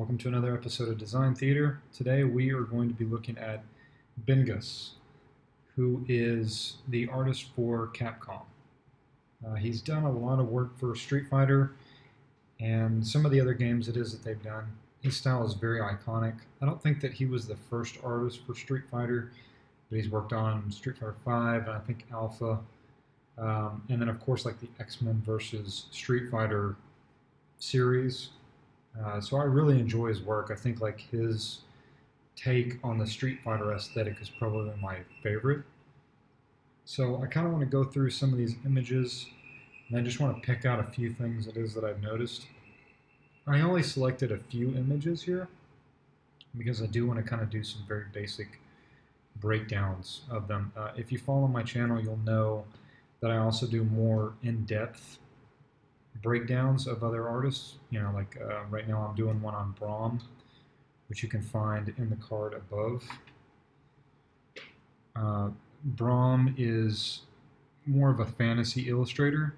Welcome to another episode of Design Theater. Today we are going to be looking at Bengus, who is the artist for Capcom. He's done a lot of work for Street Fighter and some of the other games it is that they've done. His style is very iconic. I don't think that he was the first artist for Street Fighter, but he's worked on Street Fighter 5 and I think Alpha. And then of course like the X-Men versus Street Fighter series. So I really enjoy his work. I think like his take on the Street Fighter aesthetic is probably my favorite. So I kind of want to go through some of these images, and I just want to pick out a few things it is that I've noticed. I only selected a few images here because I do want to kind of do some very basic breakdowns of them. If you follow my channel, you'll know that I also do more in-depth breakdowns of other artists. Like right now I'm doing one on Braum, which you can find in the card above. Braum is more of a fantasy illustrator,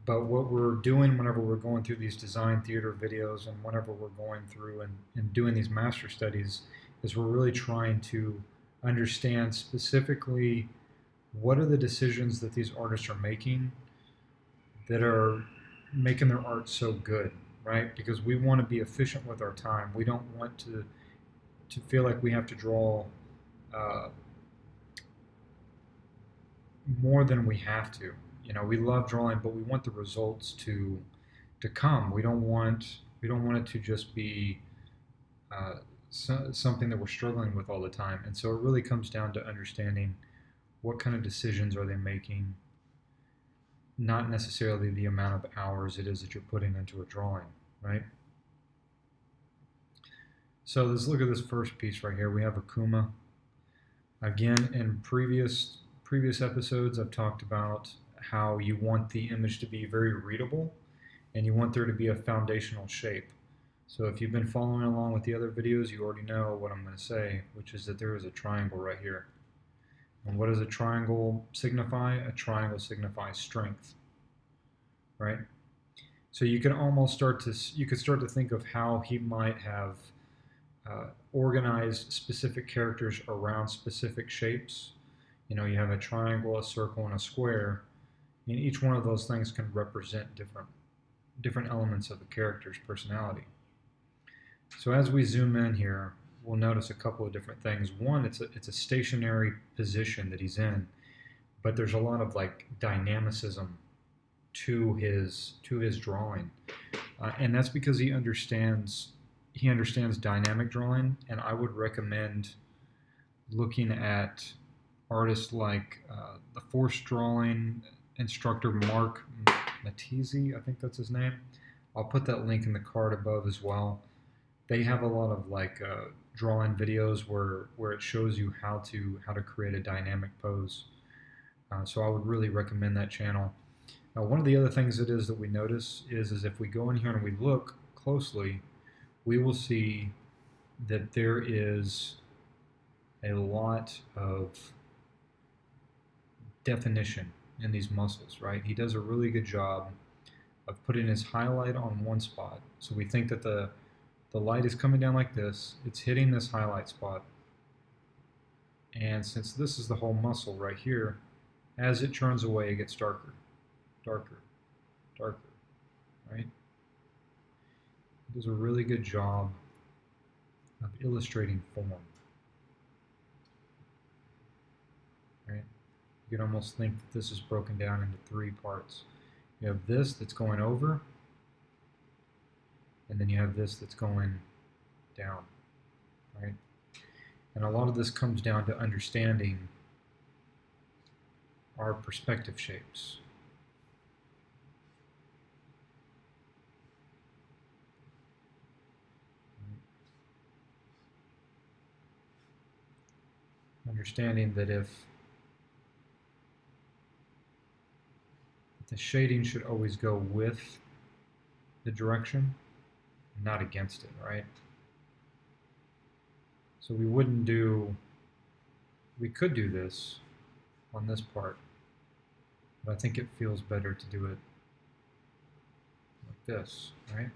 but what we're doing whenever we're going through these design theater videos and whenever we're going through and doing these master studies is we're really trying to understand specifically what are the decisions that these artists are making that are making their art so good, right? Because we want to be efficient with our time. We don't want to feel like we have to draw more than we have to. We love drawing, but we want the results to come. We don't want it to just be something that we're struggling with all the time. And so it really comes down to understanding what kind of decisions are they making, not necessarily the amount of hours it is that you're putting into a drawing, right? So let's look at this first piece right here. We have Akuma. Again, in previous episodes, I've talked about how you want the image to be very readable and you want there to be a foundational shape. So if you've been following along with the other videos, you already know what I'm going to say, which is that there is a triangle right here. And what does a triangle signify? A triangle signifies strength, right? So you can almost start to think of how he might have organized specific characters around specific shapes. You have a triangle, a circle, and a square, and each one of those things can represent different elements of the character's personality. So as we zoom in here, we'll notice a couple of different things. One, it's a stationary position that he's in, but there's a lot of like dynamicism to his drawing, and that's because he understands dynamic drawing. And I would recommend looking at artists like the force drawing instructor Mark Matizzi, I think that's his name. I'll put that link in the card above as well. They have a lot of like drawing videos where it shows you how to create a dynamic pose. So I would really recommend that channel. Now, one of the other things that we notice is if we go in here and we look closely, we will see that there is a lot of definition in these muscles, right? He does a really good job of putting his highlight on one spot. So we think that the light is coming down like this, it's hitting this highlight spot. And since this is the whole muscle right here, as it turns away, it gets darker, darker, darker, right? It does a really good job of illustrating form, right? You can almost think that this is broken down into three parts. You have this that's going over, and then you have this that's going down, right? And a lot of this comes down to understanding our perspective shapes. Understanding that if the shading should always go with the direction, not against it, right? So we could do this on this part, but I think it feels better to do it like this, right?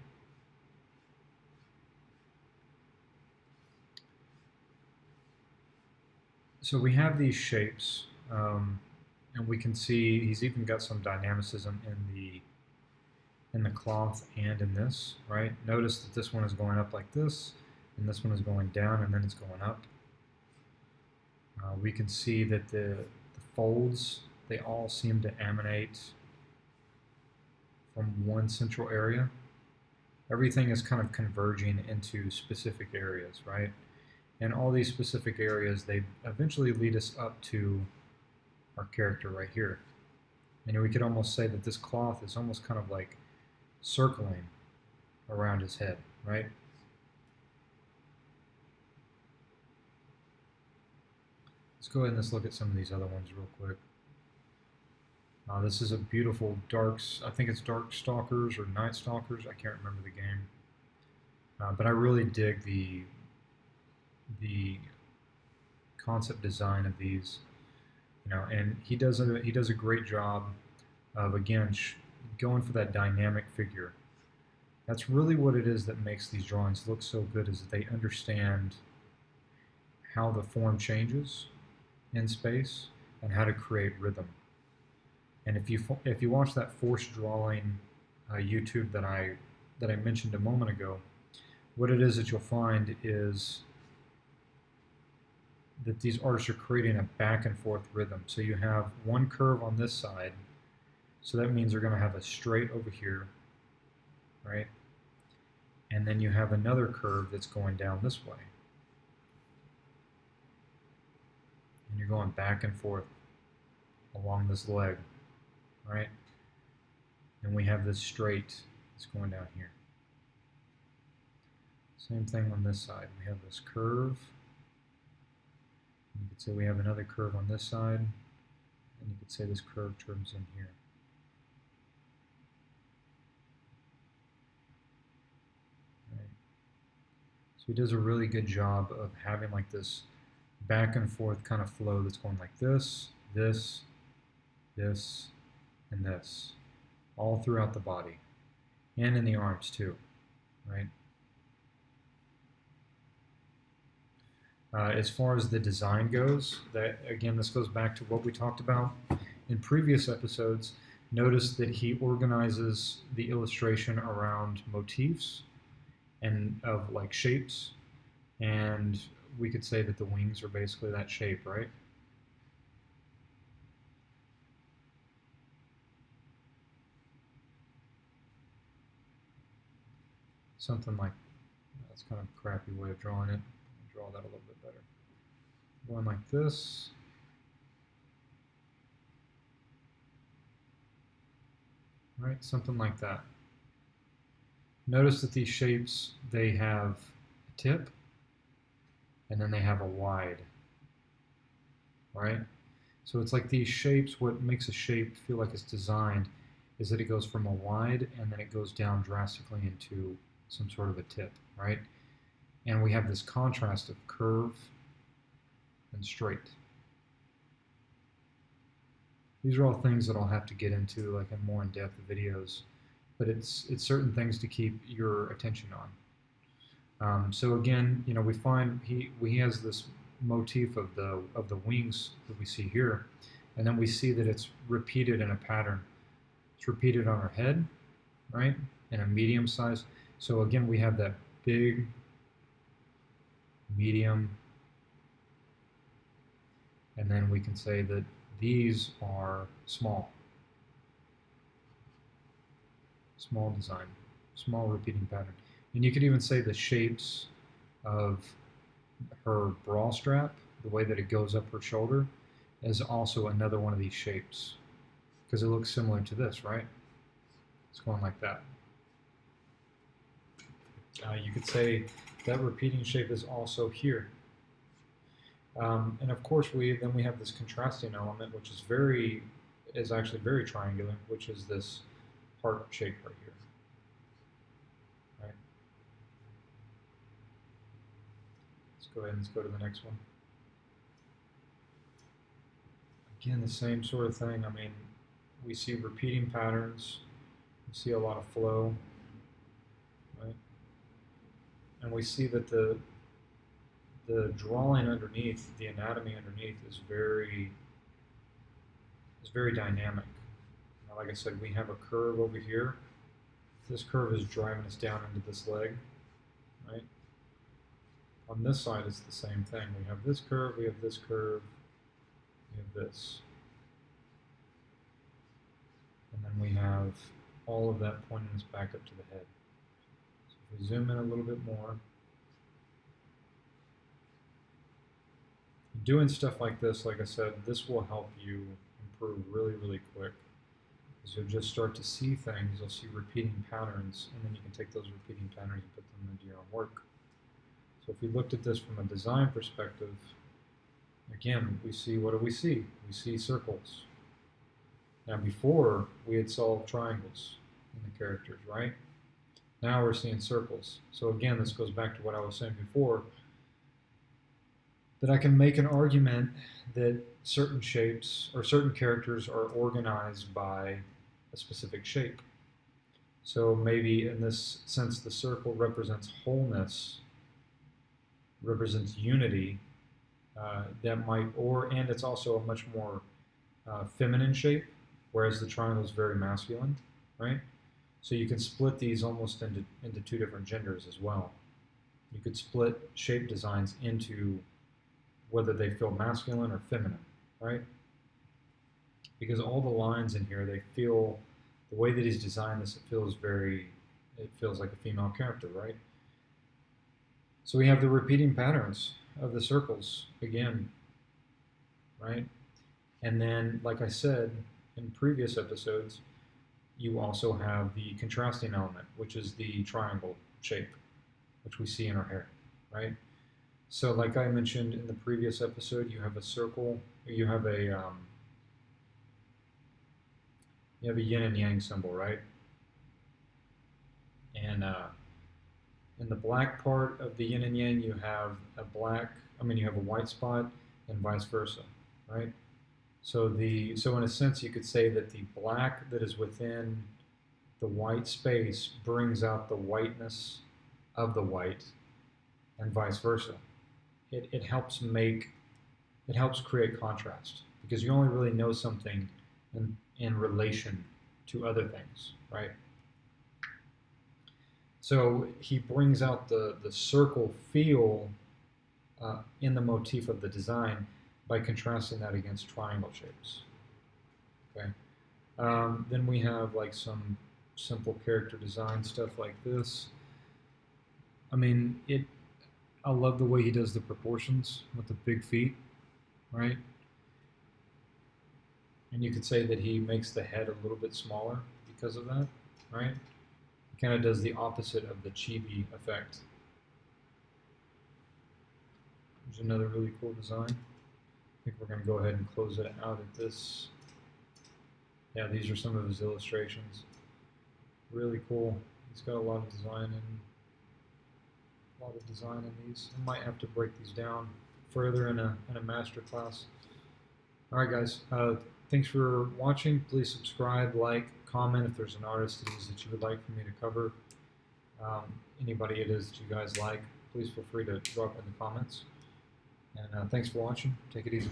So we have these shapes, and we can see he's even got some dynamicism in the cloth and in this, right? Notice that this one is going up like this, and this one is going down, and then it's going up. We can see that the folds, they all seem to emanate from one central area. Everything is kind of converging into specific areas, right? And all these specific areas, they eventually lead us up to our character right here. And we could almost say that this cloth is almost kind of like circling around his head, right? Let's go ahead and let's look at some of these other ones real quick. This is a beautiful I think it's Dark Stalkers or Night Stalkers. I can't remember the game. But I really dig the concept design of these, and he does a great job of, again, going for that dynamic figure. That's really what it is that makes these drawings look so good, is that they understand how the form changes in space and how to create rhythm. And if you watch that forced drawing YouTube that I mentioned a moment ago, what it is that you'll find is that these artists are creating a back and forth rhythm. So you have one curve on this side, so that means they're going to have a straight over here, right? And then you have another curve that's going down this way. And you're going back and forth along this leg, right? And we have this straight that's going down here. Same thing on this side. We have this curve. You could say we have another curve on this side, and you could say this curve turns in here. Right. So he does a really good job of having like this back and forth kind of flow that's going like this, this, this, and this, all throughout the body, and in the arms too, right? As far as the design goes, that again, this goes back to what we talked about in previous episodes. Notice that he organizes the illustration around motifs and of like shapes, and we could say that the wings are basically that shape, right? Something like that's kind of a crappy way of drawing it. I'll draw that a little bit better. Going like this. Right, something like that. Notice that these shapes, they have a tip, and then they have a wide, right? So it's like these shapes, what makes a shape feel like it's designed is that it goes from a wide and then it goes down drastically into some sort of a tip, right? And we have this contrast of curve and straight. These are all things that I'll have to get into like in more in-depth videos, but it's certain things to keep your attention on. So again, we find he has this motif of the wings that we see here, and then we see that it's repeated in a pattern. It's repeated on her head, right, in a medium size. So again, we have that big, medium, and then we can say that these are small. Small design, small repeating pattern. And you could even say the shapes of her bra strap, the way that it goes up her shoulder, is also another one of these shapes, because it looks similar to this, right? It's going like that. You could say that repeating shape is also here. And of course, then we have this contrasting element, which is actually very triangular, which is this heart shape right here. Right. Let's go ahead and let's go to the next one. Again, the same sort of thing. I mean, we see repeating patterns. We see a lot of flow, right? And we see that the the drawing underneath, the anatomy underneath is very dynamic. Now, like I said, we have a curve over here. This curve is driving us down into this leg, right? On this side, it's the same thing. We have this curve, we have this curve, we have this. And then we have all of that pointing us back up to the head. So if we zoom in a little bit more, doing stuff like this, like I said, this will help you improve really, really quick. Because you'll just start to see things, you'll see repeating patterns, and then you can take those repeating patterns and put them into your own work. So if we looked at this from a design perspective, again, we see, what do we see? We see circles. Now before, we had solved triangles in the characters, right? Now we're seeing circles. So again, this goes back to what I was saying before, that I can make an argument that certain shapes or certain characters are organized by a specific shape. So maybe in this sense, the circle represents wholeness, represents unity, and it's also a much more feminine shape, whereas the triangle is very masculine, right? So you can split these almost into two different genders as well. You could split shape designs into whether they feel masculine or feminine, right? Because all the lines in here, they feel, the way that he's designed this, it feels like a female character, right? So we have the repeating patterns of the circles again, right? And then, like I said in previous episodes, you also have the contrasting element, which is the triangle shape, which we see in our hair, right? So like I mentioned in the previous episode, you have a circle, you have a yin and yang symbol, right? And in the black part of the yin and yang, you have you have a white spot, and vice versa, right? So in a sense, you could say that the black that is within the white space brings out the whiteness of the white, and vice versa. It helps create contrast, because you only really know something in relation to other things, right? So he brings out the circle feel in the motif of the design by contrasting that against triangle shapes. Okay. Then we have like some simple character design stuff like this. I mean, I love the way he does the proportions with the big feet, right? And you could say that he makes the head a little bit smaller because of that, right? He kind of does the opposite of the chibi effect. There's another really cool design. I think we're going to go ahead and close it out at this. Yeah, these are some of his illustrations. Really cool. He's got a lot of design in these. I might have to break these down further in a master class. All right, guys. Thanks for watching. Please subscribe, like, comment if there's an artist that you would like for me to cover. Anybody it is that you guys like, please feel free to drop in the comments. And thanks for watching. Take it easy.